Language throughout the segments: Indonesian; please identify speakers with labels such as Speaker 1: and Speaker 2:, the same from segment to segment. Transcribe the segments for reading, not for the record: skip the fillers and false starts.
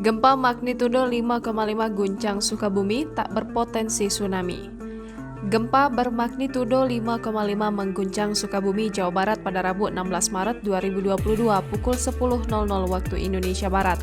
Speaker 1: Gempa magnitudo 5,5 guncang Sukabumi tak berpotensi tsunami. Gempa bermagnitudo 5,5 mengguncang Sukabumi, Jawa Barat pada Rabu 16 Maret 2022 pukul 10.00 waktu Indonesia Barat.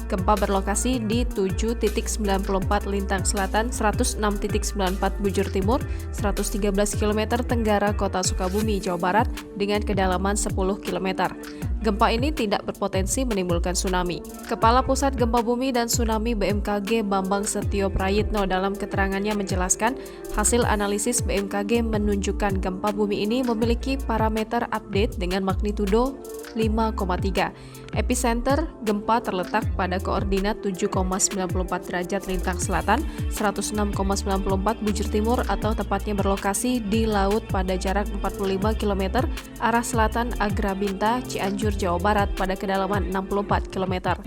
Speaker 1: Gempa berlokasi di 7.94 lintang selatan, 106.94 bujur timur, 113 km tenggara kota Sukabumi, Jawa Barat dengan kedalaman 10 km. Gempa ini tidak berpotensi menimbulkan tsunami. Kepala Pusat Gempa Bumi dan Tsunami BMKG Bambang Setio Prayitno dalam keterangannya menjelaskan, hasil analisis BMKG menunjukkan gempa bumi ini memiliki parameter update dengan magnitudo 5,3. Epicenter gempa terletak pada koordinat 7,94 derajat lintang selatan, 106,94 bujur timur atau tepatnya berlokasi di laut pada jarak 45 km arah selatan Agrabinta, Cianjur, Jawa Barat pada kedalaman 64 km.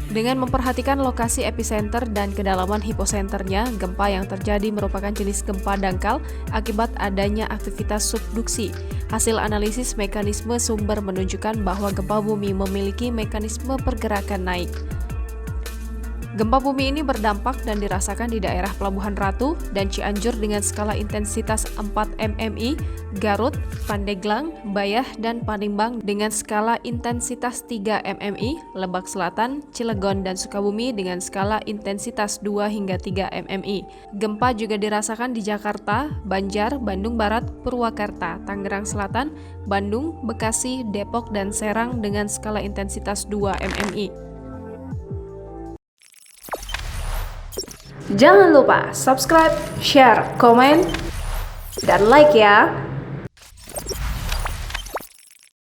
Speaker 1: Dengan memperhatikan lokasi epicenter dan kedalaman hiposenternya, gempa yang terjadi merupakan jenis gempa dangkal akibat adanya aktivitas subduksi. Hasil analisis mekanisme sumber menunjukkan bahwa gempa bumi memiliki mekanisme pergerakan naik. Gempa bumi ini berdampak dan dirasakan di daerah Pelabuhan Ratu dan Cianjur dengan skala intensitas 4 mmi, Garut, Pandeglang, Bayah, dan Palembang dengan skala intensitas 3 mmi, Lebak Selatan, Cilegon, dan Sukabumi dengan skala intensitas 2 hingga 3 mmi. Gempa juga dirasakan di Jakarta, Banjar, Bandung Barat, Purwakarta, Tangerang Selatan, Bandung, Bekasi, Depok, dan Serang dengan skala intensitas 2 mmi.
Speaker 2: Jangan lupa subscribe, share, komen, dan like ya!